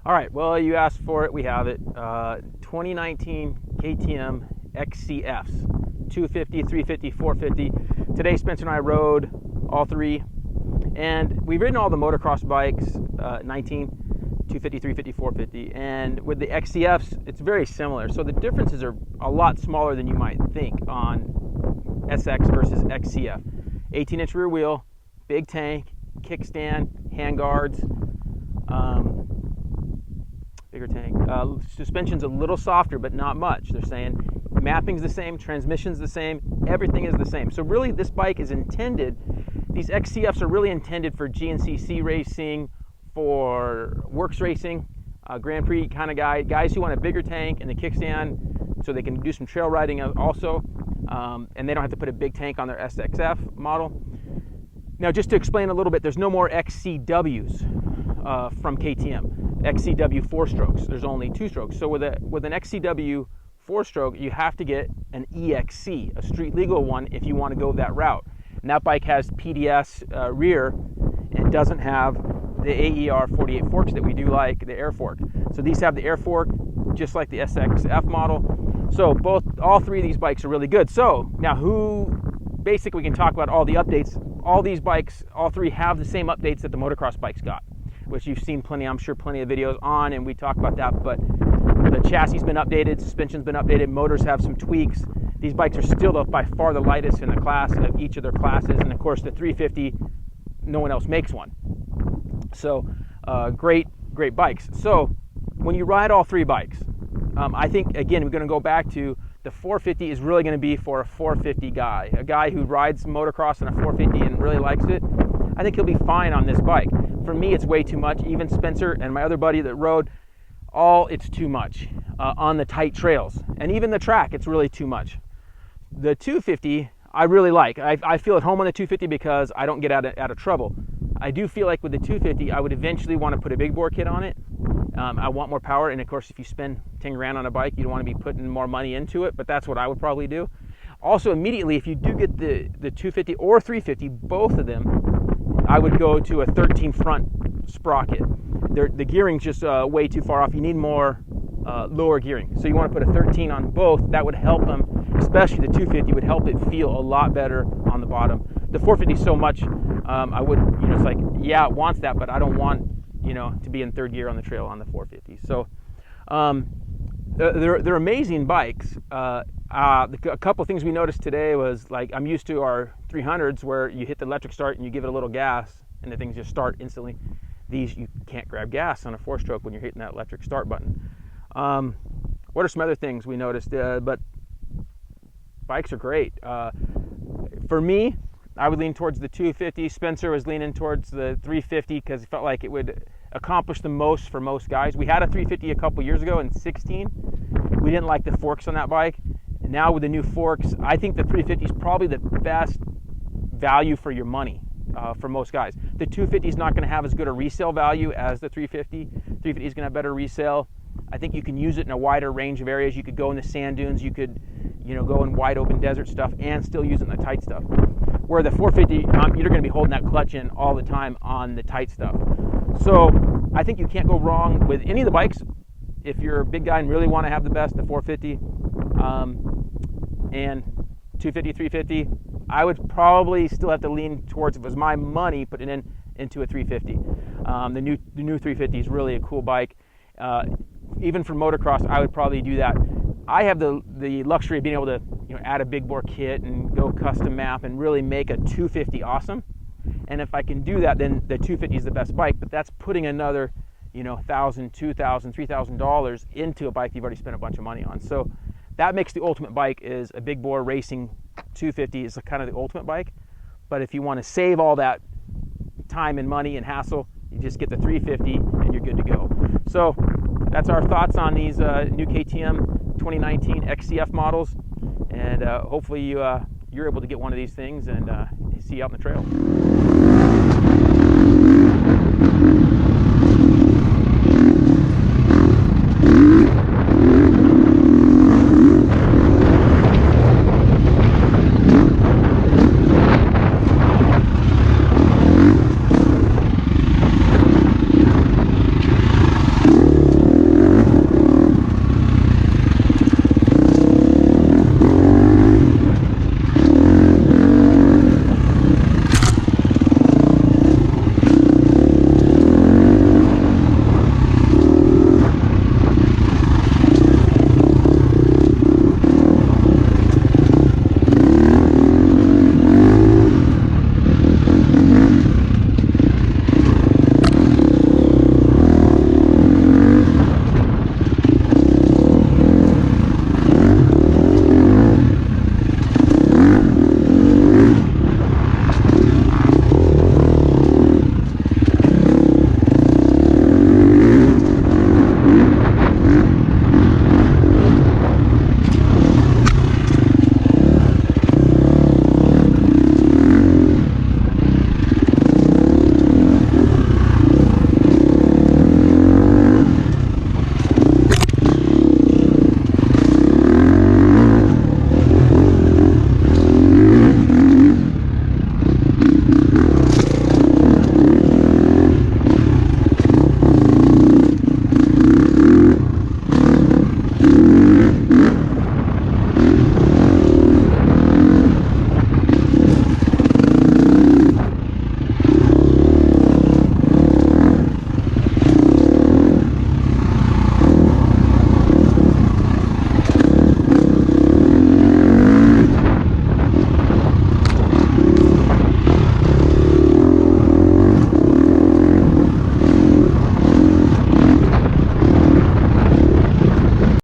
All right, well, you asked for it, we have it. 2019 KTM XC-Fs, 250, 350, 450. Today, Spencer and I rode all three, and we've ridden all the motocross bikes, 19, 250, 350, 450, and with the XC-Fs, it's very similar. So the differences are a lot smaller than you might think on SX versus XC-F. 18-inch rear wheel, big tank, kickstand, handguards, bigger tank. Suspension's a little softer, but not much. They're saying mapping's the same, transmission's the same, everything is the same. So really, this bike is intended, these XC-Fs are really intended for GNCC racing, for works racing, Grand Prix kind of guys who want a bigger tank and the kickstand so they can do some trail riding also, and they don't have to put a big tank on their SXF model. Now, just to explain a little bit, there's no more XCWs from KTM. XCW 4-strokes. There's only 2-strokes. So with an XCW 4-stroke, you have to get an EXC, a street legal one, if you want to go that route. And that bike has PDS rear and doesn't have the AER 48 forks that we do like, the air fork. So these have the air fork, just like the SXF model. So all three of these bikes are really good. So now basically we can talk about all the updates. All these bikes, all three have the same updates that the motocross bikes got, which you've seen plenty, I'm sure plenty of videos on, and we talk about that, but the chassis has been updated, suspension's been updated, motors have some tweaks. These bikes are still by far the lightest in the class of each of their classes, and of course the 350, no one else makes one. So great bikes. So when you ride all three bikes, I think, again, we're going to go back to the 450 is really going to be for a 450 guy, a guy who rides motocross in a 450 and really likes it. I think he'll be fine on this bike. For me, it's way too much. Even Spencer and my other buddy that rode, it's too much on the tight trails. And even the track, it's really too much. The 250, I really like. I feel at home on the 250 because I don't get out of trouble. I do feel like with the 250, I would eventually want to put a big bore kit on it. I want more power, and of course, if you spend 10 grand on a bike, you don't want to be putting more money into it, but that's what I would probably do. Also, immediately, if you do get the 250 or 350, both of them, I would go to a 13 front sprocket. The gearing's just way too far off. You need more lower gearing. So you want to put a 13 on both. That would help them, especially the 250 would help it feel a lot better on the bottom. The 450 so much, I would, it's like, yeah, it wants that, but I don't want, to be in third gear on the trail on the 450. So they're amazing bikes. A couple of things we noticed today was, like, I'm used to our 300s where you hit the electric start and you give it a little gas and the things just start instantly. These, you can't grab gas on a 4-stroke when you're hitting that electric start button. What are some other things we noticed? But bikes are great. For me, I would lean towards the 250. Spencer was leaning towards the 350 because he felt like it would accomplish the most for most guys. We had a 350 a couple years ago in 16. We didn't like the forks on that bike. Now with the new forks, I think the 350 is probably the best value for your money for most guys. The 250 is not going to have as good a resale value as the 350. 350 is going to have better resale. I think you can use it in a wider range of areas. You could go in the sand dunes. You could, go in wide open desert stuff and still use it in the tight stuff. Where the 450, you're going to be holding that clutch in all the time on the tight stuff. So I think you can't go wrong with any of the bikes. If you're a big guy and really want to have the best, the 450 and 250, 350, I would probably still have to lean towards, if it was my money, put it into a 350. The new 350 is really a cool bike. Even for motocross, I would probably do that. I have the luxury of being able to add a big bore kit and go custom map and really make a 250 awesome. And if I can do that, then the 250 is the best bike. But that's putting another $1,000, $2,000, $3,000 into a bike you've already spent a bunch of money on. So that makes the ultimate bike is a big bore racing 250 is kind of the ultimate bike. But if you want to save all that time and money and hassle, you just get the 350 and you're good to go. So that's our thoughts on these new KTM 2019 XC-F models, and hopefully you're able to get one of these things and see you out in the trail.